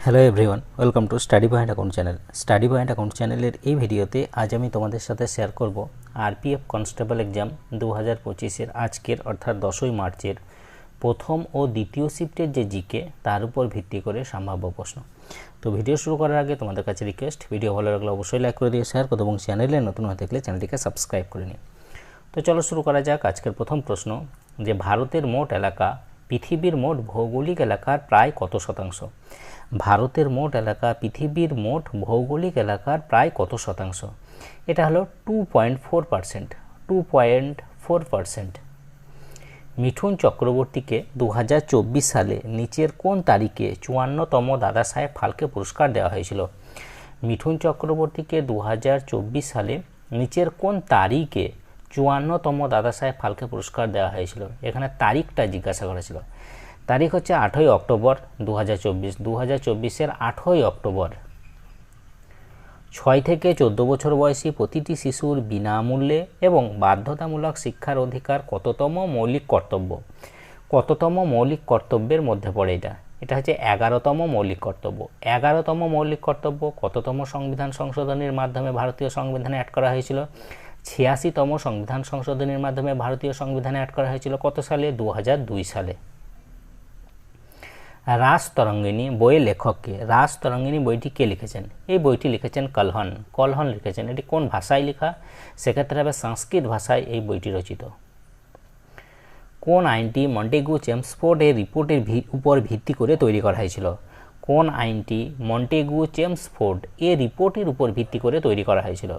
Hello everyone, welcome to study point account channel. Study point account চ্যানেলের এই ভিডিওতে আজ আমি তোমাদের সাথে শেয়ার করব আরপিএফ কনস্টেবল এক্সাম 2025-এর আজকের অর্থাৎ 10ই মার্চের প্রথম ও দ্বিতীয় শিফটের যে জিকে তার উপর ভিত্তি করে সম্ভাব্য প্রশ্ন। তো ভিডিও শুরু করার আগে তোমাদের কাছে রিকোয়েস্ট, ভিডিও ভালো লাগলে অবশ্যই লাইক করে দিয়ে শেয়ার করো এবং চ্যানেলে নতুন হয়ে থাকলে চ্যানেলটিকে সাবস্ক্রাইব করে নিন। তো চলো শুরু করা যাক। আজকের প্রথম প্রশ্ন যে ভারতের মোট এলাকা পৃথিবীর মোট ভৌগোলিক এলাকার প্রায় কত শতাংশ? ভারতের মোট এলাকা পৃথিবীর মোট ভৌগোলিক এলাকার প্রায় কত শতাংশ? এটা হলো 2.4%। 2.4%। মিঠুন চক্রবর্তীকে 2024 সালে নিচের কোন তারিখে 54তম দাদা সাহেব ফালকে পুরস্কার দেওয়া হয়েছিল? মিঠুন চক্রবর্তীকে 2024 সালে নিচের কোন তারিখে 54তম দাদা সাহেব ফালকে পুরস্কার দেওয়া হয়েছিল? এখানে তারিখটা জিজ্ঞাসা করেছিল। তারিখ হচ্ছে 8ই অক্টোবর 2024। 2024-এর 8ই অক্টোবর 6 থেকে 14 বছর বয়সী প্রতিটি শিশুর বিনামূল্যে এবং বাধ্যতামূলক শিক্ষার অধিকার কততম মৌলিক কর্তব্য? কততম মৌলিক কর্তব্যের মধ্যে পড়ে এটা? এটা হচ্ছে 11তম মৌলিক কর্তব্য। 11তম মৌলিক কর্তব্য কততম সংবিধান সংশোধনীর মাধ্যমে ভারতীয় সংবিধানে অ্যাড করা হয়েছিল? 86তম সংবিধান সংশোধনীর মাধ্যমে ভারতীয় সংবিধানে অ্যাড করা হয়েছিল। কত সালে? 2002 সালে। রাসতরঙ্গিনী বইয়ের লেখককে? রাসতরঙ্গিনী বইটি কে লিখেছেন? এই বইটি লিখেছেন কলহন। কলহন লিখেছেন। এটি কোন ভাষায় লেখা? সেক্ষেত্রে হবে সংস্কৃত ভাষায় এই বইটি রচিত। কোন আইনটি মন্টেগু চেমসফোর্ড এর রিপোর্টের উপর ভিত্তি করে তৈরি করা হয়েছিল? কোন আইনটি মন্টেগু চেমসফোর্ড এর রিপোর্টের উপর ভিত্তি করে তৈরি করা হয়েছিল?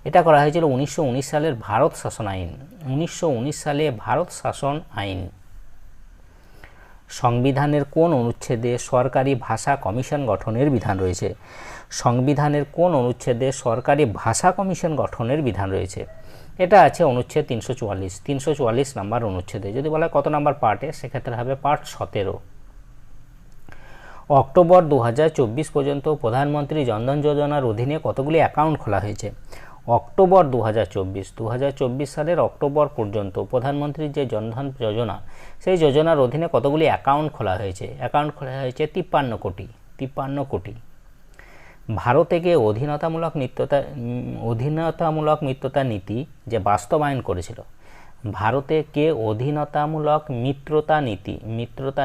এটা করা হয়েছিল 1919 সালের ভারত শাসন আইন। 1919 সালে ভারত শাসন আইন। সংবিধানের কোন অনুচ্ছেদে সরকারি ভাষা কমিশন গঠনের বিধান রয়েছে? সংবিধানের কোন অনুচ্ছেদে সরকারি ভাষা কমিশন গঠনের বিধান রয়েছে? এটা আছে অনুচ্ছেদ 344। 344 নম্বর অনুচ্ছেদে। যদি বলা কত নম্বর পার্টে, সেক্ষেত্রে হবে পার্ট 17। অক্টোবর 2024 পর্যন্ত প্রধানমন্ত্রী জনধন যোজনার অধীনে কতগুলি অ্যাকাউন্ট খোলা হয়েছে? অক্টোবর 2024 সালের অক্টোবর পর্যন্ত প্রধানমন্ত্রীর যে জনধন যোজনা, সেই যোজনার অধীনে কতগুলি অ্যাকাউন্ট খোলা হয়েছে? অ্যাকাউন্ট খোলা হয়েছে 53 কোটি। 53 কোটি। ভারতে অধীনতামূলক মিত্রতা নীতি যে বাস্তবায়ন করেছিল, ভারতে কে অধীনতামূলক মিত্রতা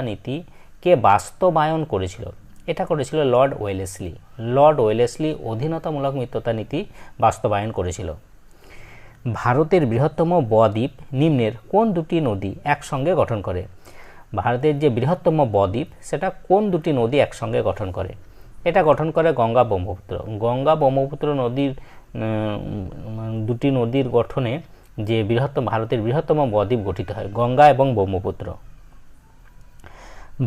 নীতি কে বাস্তবায়ন করেছিল? এটা করেছিল লর্ড ওয়েলেসলি। লর্ড ওয়েলেসলি অধীনতামূলক মিত্রতা নীতি বাস্তবায়ন করেছিল। ভারতের বৃহত্তম বদ্বীপ নিম্নের কোন দুটি নদী একসঙ্গে গঠন করে? ভারতের যে বৃহত্তম বদ্বীপ, সেটা কোন দুটি নদী একসঙ্গে গঠন করে? এটা গঠন করে গঙ্গা ব্রহ্মপুত্র। গঙ্গা ব্রহ্মপুত্র নদীর দুটি নদীর গঠনে যে ভারতের বৃহত্তম বদ্বীপ গঠিত হয়, গঙ্গা এবং ব্রহ্মপুত্র।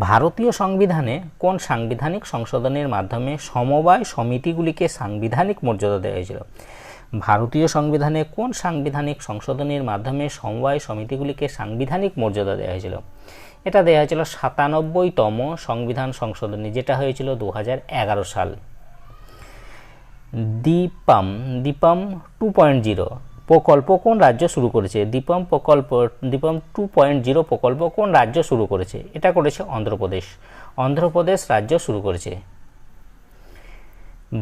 ভারতীয় সংবিধানে কোন সাংবিধানিক সংশোধনের মাধ্যমে সমবায় সমিতিগুলিকে সাংবিধানিক মর্যাদা দেওয়া হয়েছিল? ভারতীয় সংবিধানে কোন সাংবিধানিক সংশোধনের মাধ্যমে সমবায় সমিতিগুলিকে সাংবিধানিক মর্যাদা দেওয়া হয়েছিল? এটা দেওয়া হয়েছিল 97তম সংবিধান সংশোধনী, যেটা হয়েছিল 2011 সাল। দীপম 2.0 প্রকল্প কোন রাজ্য শুরু করেছে? দীপম 2.0 প্রকল্প কোন রাজ্য শুরু করেছে? এটা করেছে অন্ধ্রপ্রদেশ। অন্ধ্রপ্রদেশ রাজ্য শুরু করেছে।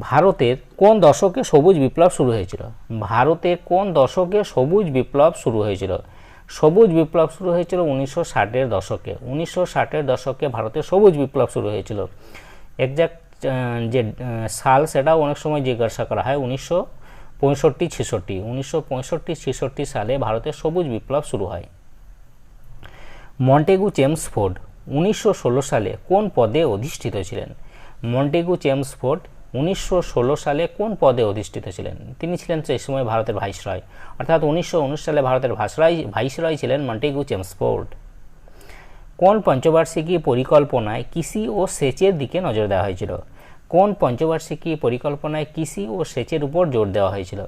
ভারতের কোন দশকে সবুজ বিপ্লব শুরু হয়েছিল? ভারতে কোন দশকে সবুজ বিপ্লব শুরু হয়েছিল? সবুজ বিপ্লব শুরু হয়েছিল 1960-এর দশকে। 1960-এর দশকে ভারতে সবুজ বিপ্লব শুরু হয়েছিল। এক্সাক্ট যে সাল, সেটাও অনেক সময় জিজ্ঞাসা করা হয়। 1965-66 সালে ভারতে সবুজ বিপ্লব শুরু হয়। মন্টেগু চেমসফোর্ড 1916 সালে কোন পদে অধিষ্ঠিত ছিলেন? মন্টেগু চেমসফোর্ড 1916 সালে কোন পদে অধিষ্ঠিত ছিলেন? তিনি ছিলেন সেই সময় ভারতের ভাইসরয়, অর্থাৎ 1919 সালে ভারতের ভাইসরয় ছিলেন মন্টেগু চেমসফোর্ড। কোন পঞ্চবার্ষিকী পরিকল্পনায় কৃষি ও সেচের দিকে নজর দেওয়া হয়েছিল? কোন পঞ্চবার্ষিকী পরিকল্পনায় কৃষি ও সেচের উপর জোর দেওয়া হয়েছিল?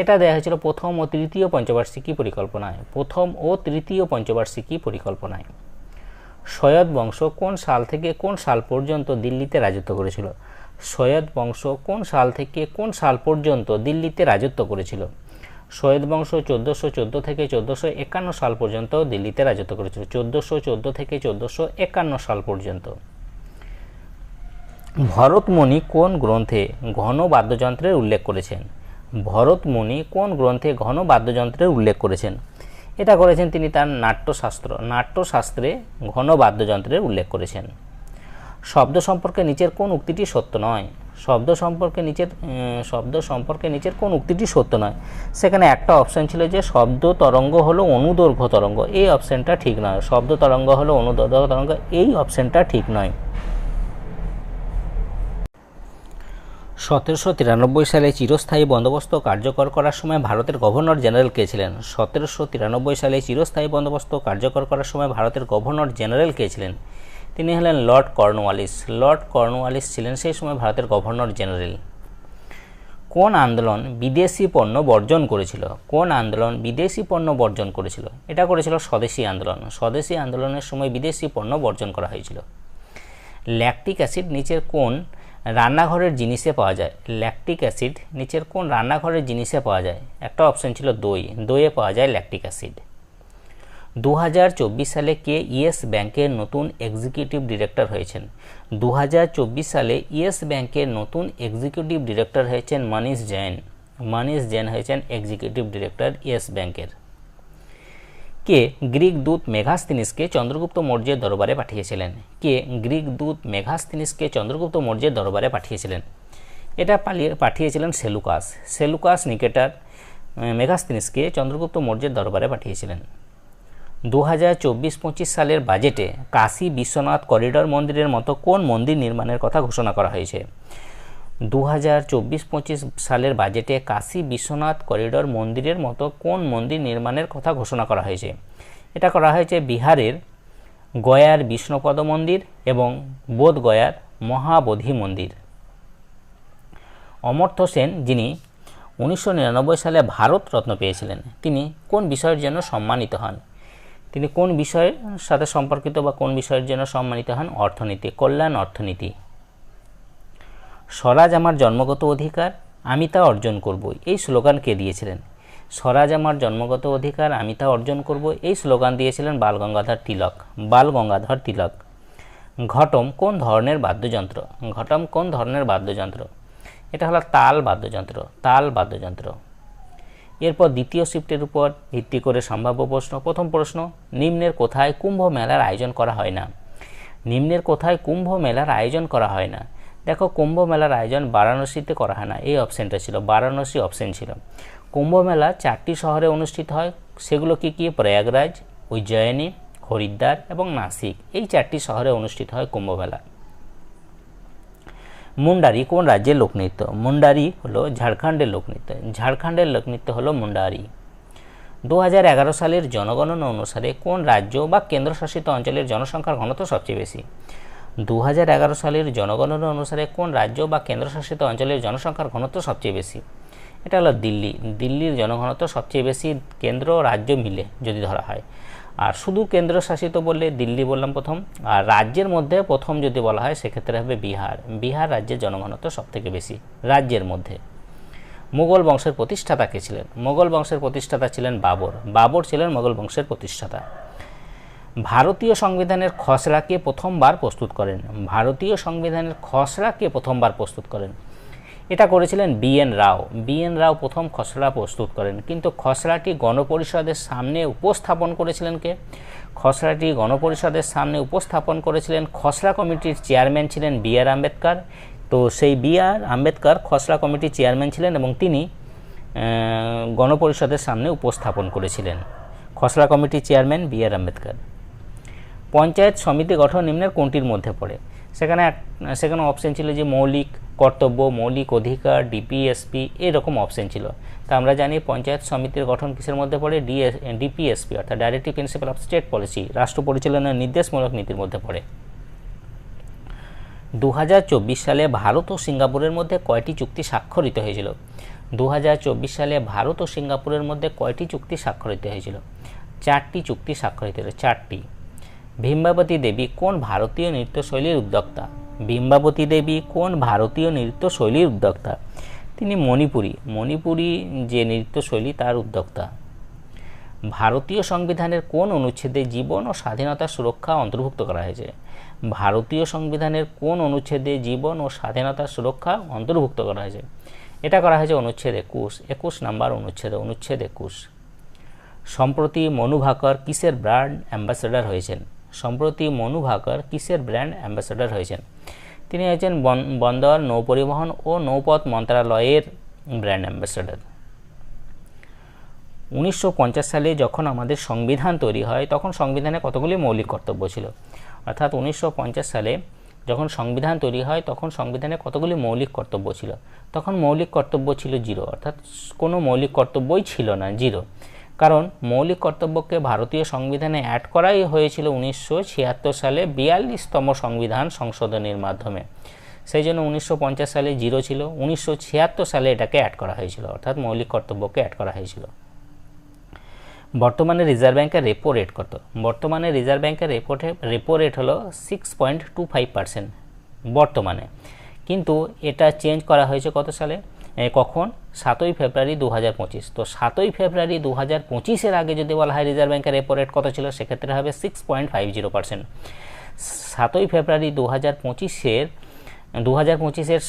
এটা দেওয়া হয়েছিল প্রথম ও তৃতীয় পঞ্চবার্ষিকী পরিকল্পনায়। প্রথম ও তৃতীয় পঞ্চবার্ষিকী পরিকল্পনায়। সৈয়দ বংশ কোন সাল থেকে কোন সাল পর্যন্ত দিল্লিতে রাজত্ব করেছিল? সৈয়দ বংশ কোন সাল থেকে কোন সাল পর্যন্ত দিল্লিতে রাজত্ব করেছিল? সৈয়দ বংশ 1414 থেকে 1451 সাল পর্যন্ত দিল্লিতে রাজত্ব করেছিল। 1414 থেকে 1451 সাল পর্যন্ত। ভরতমুনি কোন গ্রন্থে ঘন বাদ্যযন্ত্রের উল্লেখ করেছেন? ভরতমুনি কোন গ্রন্থে ঘন বাদ্যযন্ত্রের উল্লেখ করেছেন? এটা করেছেন তিনি তার নাট্যশাস্ত্রে ঘন বাদ্যযন্ত্রের উল্লেখ করেছেন। শব্দ সম্পর্কে নিচের কোন উক্তিটি সত্য নয়? শব্দ সম্পর্কে নিচের কোন উক্তিটি সত্য নয়? সেখানে একটা অপশন ছিল যে শব্দ তরঙ্গ হলো অনুদৈর্ঘ্য তরঙ্গ, এই অপশনটা ঠিক নয়। শব্দ তরঙ্গ হলো অনুদৈর্ঘ্য তরঙ্গ, এই অপশনটা ঠিক নয়। 1793 সালে চিরস্থায়ী বন্দোবস্ত কার্যকর করার সময় ভারতের গভর্নর জেনারেল কে ছিলেন? 1793 সালে চিরস্থায়ী বন্দোবস্ত কার্যকর করার সময় ভারতের গভর্নর জেনারেল কে ছিলেন? তিনি হলেন লর্ড কর্নওয়ালিস। লর্ড কর্নওয়ালিস ছিলেন সেই সময় ভারতের গভর্নর জেনারেল। কোন আন্দোলন বিদেশি পণ্য বর্জন করেছিল? কোন আন্দোলন বিদেশি পণ্য বর্জন করেছিল? এটা করেছিল স্বদেশী আন্দোলন। স্বদেশী আন্দোলনের সময় বিদেশি পণ্য বর্জন করা হয়েছিল। ল্যাকটিক অ্যাসিড নিচের কোন রান্নাঘরের জিনিসে পাওয়া যায়? ল্যাকটিক অ্যাসিড নিচের কোন রান্নাঘরের জিনিসে পাওয়া যায়? একটা অপশন ছিল দই, দইয়ে পাওয়া যায় ল্যাকটিক অ্যাসিড। 2024 সালে কে ইয়েস ব্যাংকের নতুন এক্সিকিউটিভ ডিরেক্টর হয়েছেন? 2024 সালে ইয়েস ব্যাংকের নতুন এক্সিকিউটিভ ডিরেক্টর হয়েছেন মনীষ জৈন। মনীষ জৈন হয়েছেন এক্সিকিউটিভ ডিরেক্টর ইয়েস ব্যাংকের। কে গ্রিক দূত মেঘাস্থিনিসকে চন্দ্রগুপ্ত মৌর্যের দরবারে পাঠিয়েছিলেন? কে গ্রিক দূত মেঘাস্থিনিসকে চন্দ্রগুপ্ত মৌর্যের দরবারে পাঠিয়েছিলেন? এটা পাঠিয়েছিলেন সেলুকাস। সেলুকাস নিকেটার মেঘাস্থিনিসকে চন্দ্রগুপ্ত মৌর্যের দরবারে পাঠিয়েছিলেন। 2024-25 সালের বাজেটে কাশী বিশ্বনাথ করিডর মন্দিরের মতো কোন মন্দির নির্মাণের কথা ঘোষণা করা হয়েছে? 2024-25 সালের বাজেটে কাশী বিশ্বনাথ করিডর মন্দিরের মতো কোন মন্দির নির্মাণের কথা ঘোষণা করা হয়েছে? এটা করা হয়েছে বিহারের গয়ার বিষ্ণুপদ মন্দির এবং বোধগয়ার মহাবোধি মন্দির। অমর্ত্য সেন, যিনি 1999 সালে ভারত রত্ন পেয়েছিলেন, তিনি কোন বিষয়ের জন্য সম্মানিত হন? তিনি কোন বিষয়ের সাথে সম্পর্কিত বা কোন বিষয়ের জন্য সম্মানিত হন? অর্থনীতি, কল্যাণ অর্থনীতি। স্বরাজ আমার জন্মগত অধিকার, আমি তা অর্জন করব, এই স্লোগান কে দিয়েছিলেন? স্বরাজ আমার জন্মগত অধিকার, আমি তা অর্জন করব, এই স্লোগান দিয়েছিলেন বালগঙ্গাধর তিলক। বালগঙ্গাধর তিলক। ঘটম কোন ধরনের বাদ্যযন্ত্র? ঘটম কোন ধরনের বাদ্যযন্ত্র? এটা হলো তাল বাদ্যযন্ত্র। তাল বাদ্যযন্ত্র। এরপর দ্বিতীয় শিফটের উপর ভিত্তি করে সম্ভাব্য প্রশ্ন। প্রথম প্রশ্ন, নিম্নের কোথায় কুম্ভ মেলার আয়োজন করা হয় না? নিম্নের কোথায় কুম্ভ মেলার আয়োজন করা হয় না? দেখো, কুম্ভ মেলার আয়োজন বারাণসীতে করা হয় না, এই অপশানটা ছিল, বারাণসী অপশান ছিল। কুম্ভ মেলা 4টি শহরে অনুষ্ঠিত হয়, সেগুলো কি কি? প্রয়াগরাজ, উজ্জয়িনী, হরিদ্বার এবং নাসিক, এই 4টি শহরে অনুষ্ঠিত হয় কুম্ভ মেলা। মুন্ডারি কোন রাজ্যের লোকনৃত্য? মুন্ডারি হলো ঝাড়খণ্ডের লোকনৃত্য। ঝাড়খণ্ডের লোকনৃত্য হলো মুন্ডারি। 2011 সালের জনগণনা অনুসারে কোন রাজ্য বা কেন্দ্রশাসিত অঞ্চলের জনসংখ্যার ঘনত্ব সবচেয়ে বেশি? 2011 সালের জনগণনা অনুসারে কোন রাজ্য বা কেন্দ্রশাসিত অঞ্চলের জনসংখ্যার ঘনত্ব সবচেয়ে বেশি? এটা হলো দিল্লি। দিল্লির জনঘনত্ব সবচেয়ে বেশি কেন্দ্র রাজ্য মিলে যদি ধরা হয়। আর শুধু কেন্দ্রশাসিত বললে দিল্লি বললাম প্রথম, আর রাজ্যের মধ্যে প্রথম যদি বলা হয় সেক্ষেত্রে হবে বিহার। বিহার রাজ্যের জনঘনত্ব সবথেকে বেশি রাজ্যের মধ্যে। মুঘল বংশের প্রতিষ্ঠাতা কে ছিলেন? মুঘল বংশের প্রতিষ্ঠাতা ছিলেন বাবর। বাবর ছিলেন মুঘল বংশের প্রতিষ্ঠাতা। ভারতীয় সংবিধানের খসড়া কে প্রথমবার প্রস্তুত করেন? ভারতীয় সংবিধানের খসড়া কে প্রথমবার প্রস্তুত করেন? এটা করেছিলেন বি.এন. রাও। বি.এন. রাও প্রথম খসড়া প্রস্তুত করেন, কিন্তু খসড়াটি গণপরিষদের সামনে উপস্থাপন করেছিলেন কে? খসড়াটি গণপরিষদের সামনে উপস্থাপন করেছিলেন, খসড়া কমিটির চেয়ারম্যান ছিলেন বি.আর. আম্বেদকর। তো সেই বি.আর. আম্বেদকর খসড়া কমিটির চেয়ারম্যান ছিলেন এবং তিনি গণপরিষদের সামনে উপস্থাপন করেছিলেন। খসড়া কমিটির চেয়ারম্যান বি.আর. আম্বেদকর। পঞ্চায়েত সমিতি গঠন নিম্নের কোনটির মধ্যে পড়ে? সেখানে অপশন ছিল যে মৌলিক কর্তব্য, মৌলিক অধিকার, ডিপিএসপি, এরকম অপশন ছিল। তা আমরা জানি পঞ্চায়েত সমিতির গঠন কিসের মধ্যে পড়ে? ডিপিএসপি অর্থাৎ directive principle of state policy, রাষ্ট্র পরিচালনার নির্দেশমূলক নীতির মধ্যে পড়ে। 2024 সালে ভারত ও সিঙ্গাপুরের মধ্যে কয়টি চুক্তি স্বাক্ষরিত হয়েছিল? 2024 সালে ভারত ও সিঙ্গাপুরের মধ্যে কয়টি চুক্তি স্বাক্ষরিত হয়েছিল? 4টি চুক্তি স্বাক্ষরিত হয়েছিল, 4টি। ভীমবাবতী দেবী কোন ভারতীয় নৃত্যশৈলীর উদ্যোক্তা? ভীমবাবতী দেবী কোন ভারতীয় নৃত্যশৈলীর উদ্যোক্তা? তিনি মণিপুরী যে নৃত্যশৈলী তার উদ্যোক্তা। ভারতীয় সংবিধানের কোন অনুচ্ছেদে জীবন ও স্বাধীনতার সুরক্ষা অন্তর্ভুক্ত করা হয়েছে? ভারতীয় সংবিধানের কোন অনুচ্ছেদে জীবন ও স্বাধীনতার সুরক্ষা অন্তর্ভুক্ত করা হয়েছে? এটা করা হয়েছে অনুচ্ছেদ 21 নাম্বার অনুচ্ছেদ 21। সম্প্রতি মনু ভাকর কিসের ব্র্যান্ড অ্যাম্বাসেডর হয়েছেন? সম্প্রতি মনু ভাকর কিসের ব্র্যান্ড অ্যাম্বাসেডর হয়েছেন? তিনি হয়েছেন বন্দর, নৌপরিবহন ও নৌপথ মন্ত্রণালয়ের ব্র্যান্ড অ্যাম্বাসেডর। 1950 সালে যখন আমাদের সংবিধান তৈরি হয় তখন সংবিধানে কতগুলি মৌলিক কর্তব্য ছিল? অর্থাৎ 1950 সালে যখন সংবিধান তৈরি হয় তখন সংবিধানে কতগুলি মৌলিক কর্তব্য ছিল? তখন মৌলিক কর্তব্য ছিল 0, অর্থাৎ কোনো মৌলিক কর্তব্যই ছিল না, 0। কারণ মৌলিক কর্তব্যকে ভারতীয় সংবিধানে অ্যাড করাই হয়েছিল 1976 সালে 42তম সংবিধান সংশোধনীর মাধ্যমে। সেই জন্য 1950 সালে 0 ছিল, 1976 সালে এটাকে অ্যাড করা হয়েছিল, অর্থাৎ মৌলিক কর্তব্যকে অ্যাড করা হয়েছিল। বর্তমানে রিজার্ভ ব্যাংকের রেপো রেট কত? বর্তমানে রিজার্ভ ব্যাংকের রেপো রেট হলো 6.25% বর্তমানে, কিন্তু এটা চেঞ্জ করা হয়েছে কত সালে, কখন? 7ই ফেব্রুয়ারি 2025। তো 7ই ফেব্রুয়ারি 2025-এর আগে যদি বলা হয় রিজার্ভ ব্যাংকের রেপো রেট কত ছিল, সেক্ষেত্রে হবে 6.50%। 7ই ফেব্রুয়ারি 2025-এর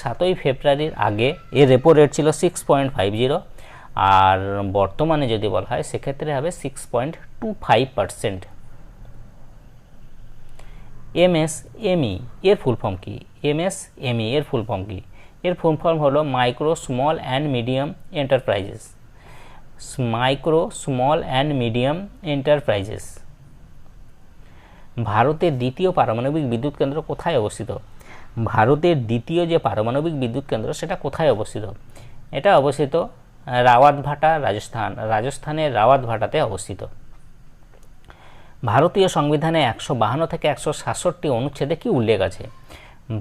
7ই ফেব্রুয়ারির আগে এর রেপো রেট ছিল 6.50, আর বর্তমানে যদি বলা হয় সেক্ষেত্রে হবে 6.25%। এমএসএমই এর ফুল ফর্ম কি? এমএসএমই এর ফুল ফর্ম কি? এর ফুল ফর্ম হলো micro, small and medium enterprises. Micro, small and medium enterprises. ভারতের দ্বিতীয় পারমাণবিক বিদ্যুৎ কেন্দ্র কোথায় অবস্থিত? ভারতের দ্বিতীয় যে পারমাণবিক বিদ্যুৎ কেন্দ্র সেটা কোথায় অবস্থিত? এটা অবস্থিত রাওয়াতভাটা, রাজস্থানের রাওয়াতভাটাতে অবস্থিত। ভারতীয় সংবিধানে 152 থেকে 167 অনুচ্ছেদে কি উল্লেখ আছে?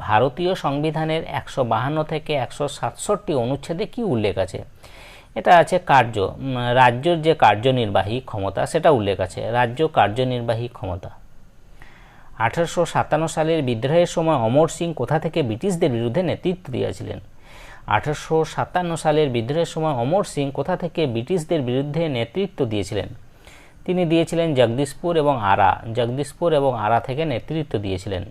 ভারতীয় সংবিধানের 152 থেকে 167 অনুচ্ছেদে কি উল্লেখ আছে? এটা আছে রাজ্যের যে কার্যনির্বাহী ক্ষমতা সেটা উল্লেখ আছে, রাজ্য কার্যনির্বাহী ক্ষমতা। 1857 সালের বিদ্রোহের সময় অমর সিং কোথা থেকে ব্রিটিশদের বিরুদ্ধে নেতৃত্ব দিয়েছিলেন? 1857 সালের বিদ্রোহের সময় অমর সিং কোথা থেকে ব্রিটিশদের বিরুদ্ধে নেতৃত্ব দিয়েছিলেন? তিনি দিয়েছিলেন জগদীশপুর এবং আরা থেকে নেতৃত্ব দিয়েছিলেন।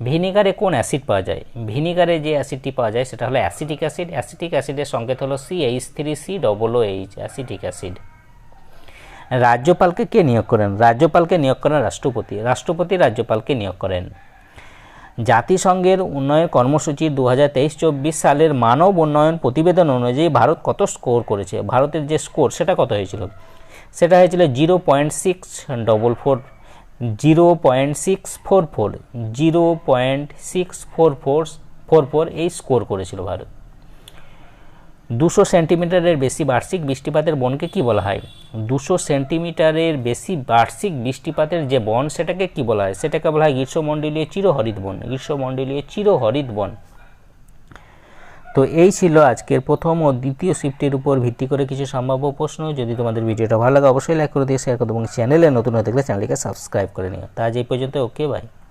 ভিনিগারে কোন অ্যাসিড পাওয়া যায়? ভিনিগারে যে অ্যাসিডটি পাওয়া যায় সেটা হলো অ্যাসিটিক অ্যাসিড। অ্যাসিটিক অ্যাসিডের সংকেত হলো CH3COOH, অ্যাসিটিক অ্যাসিড। রাজ্যপালকে কে নিয়োগ করেন? রাজ্যপালকে নিয়োগ করেন রাষ্ট্রপতি রাজ্যপালকে নিয়োগ করেন। জাতিসংঘের উন্নয়ন কর্মসূচির 2023-24 সালের মানব উন্নয়ন প্রতিবেদন অনুযায়ী ভারত কত স্কোর করেছে? ভারতের যে স্কোর সেটা কত হয়েছিল? সেটা হয়েছিল 0.644 এই স্কোর করেছিল ভারত। 200 সেন্টিমিটারের বেশি বার্ষিক বৃষ্টিপাতের বনকে কি বলা হয়? 200 সেন্টিমিটারের বেশি বার্ষিক বৃষ্টিপাতের যে বন সেটাকে কি বলা হয়? সেটাকে বলা হয় গ্রীষ্মমণ্ডলীয় চিরহরিত বন। তো এই ছিল আজকের প্রথম ও দ্বিতীয় শিফটের উপর ভিত্তি করে কিছু সম্ভাব্য প্রশ্ন। যদি তোমাদের ভিডিওটা ভালো লাগে অবশ্যই লাইক করে দিয়ে শেয়ার করে দেবো এবং চ্যানেলে নতুন হয়ে থাকলে চ্যানেলটিকে সাবস্ক্রাইব করে নিও। তা আজ এই পর্যন্ত, ওকে বাই।